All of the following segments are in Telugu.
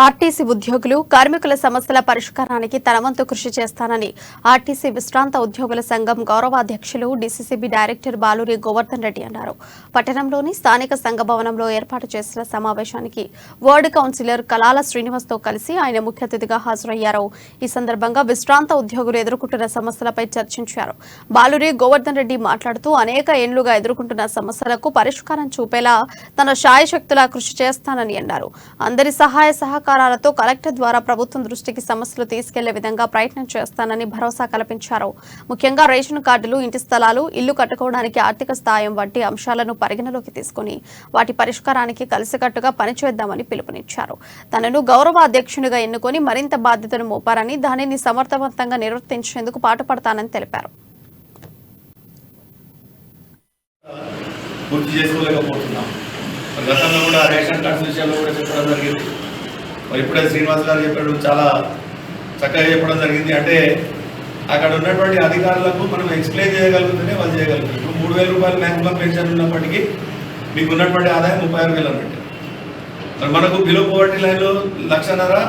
ఆర్టీసీ ఉద్యోగులు కార్మికుల సమస్యల పరిష్కారానికి తన వంతు కృషి చేస్తానని ఆర్టీసీ విశ్రాంత ఉద్యోగుల సంఘం గౌరవాధ్యక్షులు డీసీసీబీ డైరెక్టర్ బాలూరి గోవర్ధన్ రెడ్డి అన్నారు. పట్టణంలోని స్థానిక సంఘ భవనంలో ఏర్పాటు చేసిన సమావేశానికి వార్డు కౌన్సిలర్ కలాల శ్రీనివాస్తో కలిసి ఆయన ముఖ్య అతిథిగా హాజరయ్యారు. ఈ సందర్భంగా విశ్రాంత ఉద్యోగులు ఎదుర్కొంటున్న సమస్యలపై చర్చించారు. బాలూరి గోవర్ధన్ రెడ్డి మాట్లాడుతూ అనేక ఏళ్లుగా ఎదుర్కొంటున్న సమస్యలకు పరిష్కారం చూపేలా తన శాయశక్తులా కృషి చేస్తానని అన్నారు. అందరి సహాయ సహకారాలతో కలెక్టర్ ద్వారా ప్రభుత్వం దృష్టికి సమస్యలు తీసుకెళ్లే విధంగా ప్రయత్నం చేస్తానని భరోసా కల్పించారు. ముఖ్యంగా రేషన్ కార్డులు, ఇంటి స్థలాలు, ఇల్లు కట్టుకోవడానికి ఆర్థిక స్థాయం వంటి అంశాలను పరిగణలోకి తీసుకుని వాటి పరిష్కారానికి కలిసికట్టుగా పనిచేద్దామని పిలుపునిచ్చారు. తనను గౌరవ అధ్యక్షునిగా ఎన్నుకొని మరింత బాధ్యతను మోపారని, దానిని సమర్థవంతంగా నిర్వర్తించేందుకు పాటుపడతానని తెలిపారు. గతంలో కూడా రేషన్ కార్డ్స్ విషయంలో కూడా చెప్పడం జరిగింది. మరి ఇప్పుడే శ్రీనివాస్ గారు చెప్పాడు, చాలా చక్కగా చెప్పడం జరిగింది. అంటే అక్కడ ఉన్నటువంటి అధికారులకు మనం ఎక్స్ప్లెయిన్ చేయగలుగుతూనే వాళ్ళు చేయగలుగుతారు. ఇప్పుడు 3,000 రూపాయలు మ్యాక్సిమం పెన్షన్ ఉన్నప్పటికీ మీకు ఉన్నటువంటి ఆదాయం 36,000 అన్నట్టు. మరి మనకు బిలో పోవర్టీ లైన్లో 1,50,000,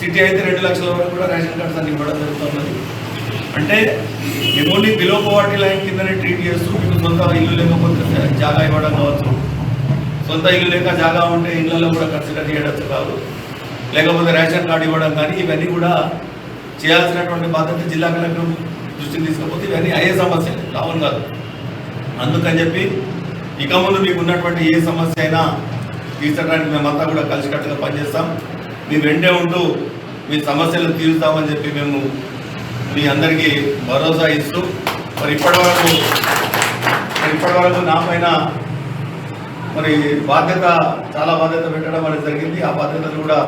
సిటీ అయితే 2 లక్షల వరకు కూడా రేషన్ కార్డ్స్ అన్ని ఇవ్వడం జరుగుతున్నది. అంటే మిమ్మల్ని బిలో పోవర్టీ లైన్ కిందనే ట్రీట్ చేస్తూ మీకు సొంత ఇల్లు లేకపోతే జాగా ఇవ్వడం కావచ్చు, సొంత ఇల్లు లేక జాగా ఉంటే ఇళ్లలో కూడా కన్సిడర్ చేయడం కాదు, లేకపోతే రేషన్ కార్డు ఇవ్వడం కానీ ఇవన్నీ కూడా చేయాల్సినటువంటి బాధ్యత జిల్లా కలెక్టర్ దృష్టికి తీసుకపోతే ఇవన్నీ అయ్యే సమస్యలు కావును కాదు. అందుకని చెప్పి ఇక ముందు మీకు ఉన్నటువంటి ఏ సమస్య అయినా తీర్చడానికి మేమంతా కూడా కలిసికట్టుగా పనిచేస్తాం. మీ వెంటే ఉంటూ మీ సమస్యలు తీరుస్తామని చెప్పి మేము మీ అందరికీ భరోసా ఇస్తూ మరి ఇప్పటివరకు నా పైన మరి చాలా బాధ్యత పెట్టడం అనేది జరిగింది. ఆ బాధ్యతలు కూడా